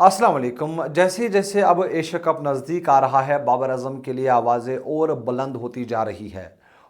अस्सलाम वालेकुम। जैसे जैसे अब एशिया कप नज़दीक आ रहा है, बाबर आजम के लिए आवाज़ें और बुलंद होती जा रही है।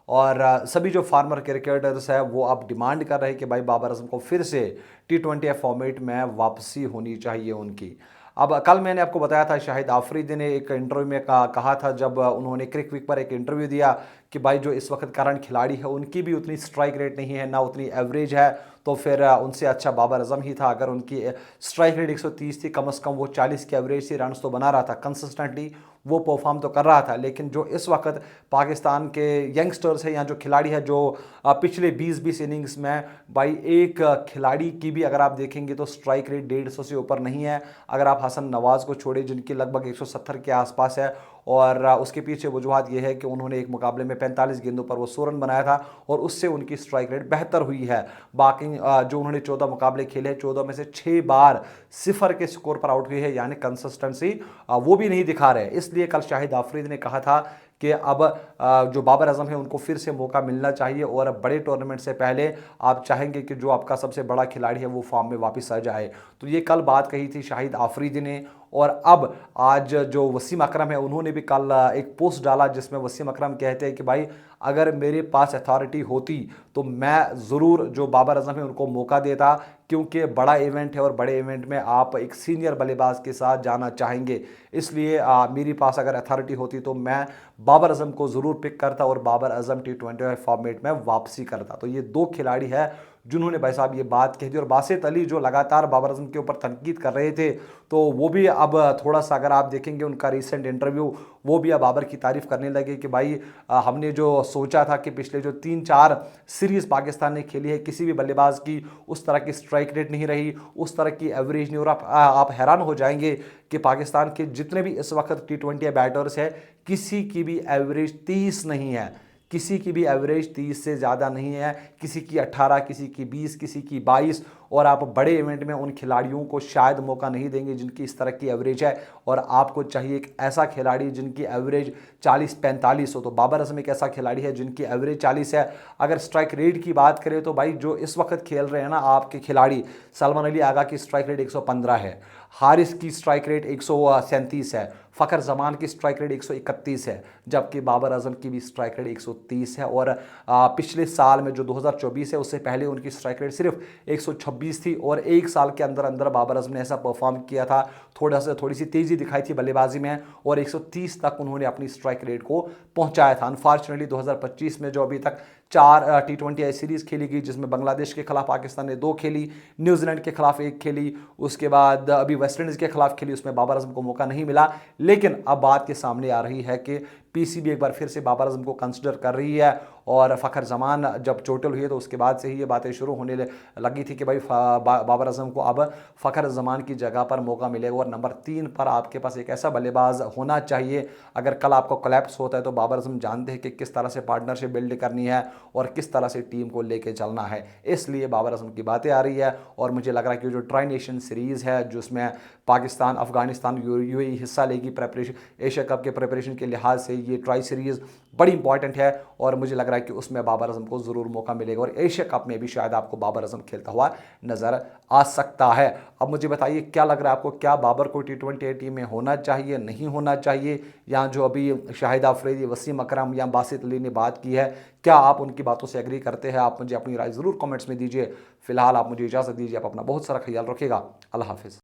और सभी जो फार्मर क्रिकेटर्स हैं वो अब डिमांड कर रहे हैं कि भाई बाबर आजम को फिर से T20 फॉर्मेट में वापसी होनी चाहिए उनकी। अब कल मैंने आपको बताया था, शाहिद आफरीदी ने एक इंटरव्यू में कहा था, जब उन्होंने क्रिक वीक पर एक इंटरव्यू दिया कि भाई जो इस वक्त करंट खिलाड़ी है उनकी भी उतनी स्ट्राइक रेट नहीं है, ना उतनी एवरेज है, तो फिर उनसे अच्छा बाबर आजम ही था। अगर उनकी स्ट्राइक रेट 130 थी, कम से कम वो 40 की एवरेज से रन तो बना रहा था, कंसिस्टेंटली वो परफॉर्म तो कर रहा था। लेकिन जो इस वक्त पाकिस्तान के यंगस्टर्स हैं या जो खिलाड़ी है, जो पिछले 20-20 इनिंग्स में भाई एक खिलाड़ी की भी अगर आप देखेंगे तो स्ट्राइक रेट 150 से ऊपर नहीं है। अगर आप हसन नवाज को छोड़े जिनकी लगभग 170 के आसपास है, और उसके पीछे वजूहत यह है कि उन्होंने एक मुकाबले में 45 गेंदों पर वो 100 रन बनाया था और उससे उनकी स्ट्राइक रेट बेहतर हुई है। बाकी जो उन्होंने 14 मुकाबले खेले, 14 में से 6 बार सिफर के स्कोर पर आउट हुई है, यानी कंसिस्टेंसी वो भी नहीं दिखा रहे। इसलिए कल शाहिद आफरीदी ने कहा था कि अब जो बाबर आजम है उनको फिर से मौका मिलना चाहिए, और बड़े टूर्नामेंट से पहले आप चाहेंगे कि जो आपका सबसे बड़ा खिलाड़ी है वो फॉर्म में वापस आ जाए। तो ये कल बात कही थी शाहिद आफरीदी ने। और अब आज जो वसीम अकरम है उन्होंने भी कल एक पोस्ट डाला जिसमें वसीम अकरम कहते हैं कि भाई अगर मेरे पास अथॉरिटी होती तो मैं ज़रूर जो बाबर आजम है उनको मौका देता, क्योंकि बड़ा इवेंट है और बड़े इवेंट में आप एक सीनियर बल्लेबाज के साथ जाना चाहेंगे। इसलिए मेरे पास अगर अथॉरिटी होती तो मैं बाबर आजम को ज़रूर पिक करता और बाबर आजम T20 फॉर्मेट में वापसी करता। तो ये दो खिलाड़ी है जिन्होंने भाई साहब ये बात कह दी। और बासित अली जो लगातार बाबर आजम के ऊपर तनकीद कर रहे थे, तो वो भी अब थोड़ा सा अगर आप देखेंगे उनका रिसेंट इंटरव्यू, वो भी अब बाबर की तारीफ करने लगे कि भाई हमने जो सोचा था कि पिछले जो 3-4 सीरीज़ पाकिस्तान ने खेली है, किसी भी बल्लेबाज की उस तरह की स्ट्राइक रेट नहीं रही, उस तरह की एवरेज नहीं। और आप हैरान हो जाएंगे कि पाकिस्तान के जितने भी इस वक्त T20 बैटर्स है, किसी की भी एवरेज 30 नहीं है, किसी की भी एवरेज 30 से ज़्यादा नहीं है। किसी की 18, किसी की 20, किसी की 22। और आप बड़े इवेंट में उन खिलाड़ियों को शायद मौका नहीं देंगे जिनकी इस तरह की एवरेज है। और आपको चाहिए एक ऐसा खिलाड़ी जिनकी एवरेज 40-45 हो। तो बाबर आजम एक ऐसा खिलाड़ी है जिनकी एवरेज 40 है। अगर स्ट्राइक रेट की बात करें तो भाई जो इस वक्त खेल रहे हैं ना आपके खिलाड़ी, सलमान अली आगा की स्ट्राइक रेट 115 है, हारिस की स्ट्राइक रेट 137 है, फ़खर जमान की स्ट्राइक रेट 131 है, जबकि बाबर आजम की भी स्ट्राइक रेट 130 है। और पिछले साल में जो 2024 है उससे पहले उनकी स्ट्राइक रेट सिर्फ 126 थी। और एक साल के अंदर अंदर बाबर आजम ने ऐसा परफॉर्म किया था, थोड़ी सी तेज़ी दिखाई थी बल्लेबाजी में, और 130 तक उन्होंने अपनी स्ट्राइक रेट को पहुंचाया था। अनफॉर्चुनेटली 2025 में जो अभी तक 4 T20 सीरीज़ खेली गई, जिसमें बांग्लादेश के खिलाफ पाकिस्तान ने 2 खेली, न्यूजीलैंड के खिलाफ 1 खेली, उसके बाद अभी वेस्ट इंडीज़ के खिलाफ खेली, उसमें बाबर आजम को मौका नहीं मिला। लेकिन अब बात के सामने आ रही है कि पीसीबी एक बार फिर से बाबर आजम को कंसिडर कर रही है। और फ़खर जमान जब चोटिल हुई तो उसके बाद से ही ये बातें शुरू होने लगी थी कि भाई बाबर आजम को अब फ़खर जमान की जगह पर मौका मिलेगा। और नंबर 3 पर आपके पास एक ऐसा बल्लेबाज होना चाहिए, अगर कल आपको कोलैप्स होता है तो बाबर आजम जानते हैं कि किस तरह से पार्टनरशिप बिल्ड करनी है और किस तरह से टीम को लेके चलना है। इसलिए बाबर आजम की बातें आ रही है। और मुझे लग रहा है कि जो ट्राई नेशन सीरीज़ है जिसमें पाकिस्तान, अफगानिस्तान, यूएई हिस्सा लेगी प्रेपरेशन, एशिया कप के प्रिपरेशन के लिहाज से ये ट्राई सीरीज़ बड़ी इंपॉर्टेंट है। और मुझे लग रहा है कि उसमें बाबर आजम को ज़रूर मौका मिलेगा, और एशिया कप में भी शायद आपको बाबर आजम खेलता हुआ नज़र आ सकता है। अब मुझे बताइए क्या लग रहा है आपको, क्या बाबर को T20 टीम में होना चाहिए, नहीं होना चाहिए? या जो अभी शाहिद आफरीदी, वसीम अकरम या बासित अली ने बात की है, क्या आप उनकी बातों से एग्री करते हैं? आप मुझे अपनी राय ज़रूर कमेंट्स में दीजिए। फिलहाल आप मुझे इजाज़त दीजिए। आप अपना बहुत सारा ख्याल रखिएगा। अल्लाह हाफिज़।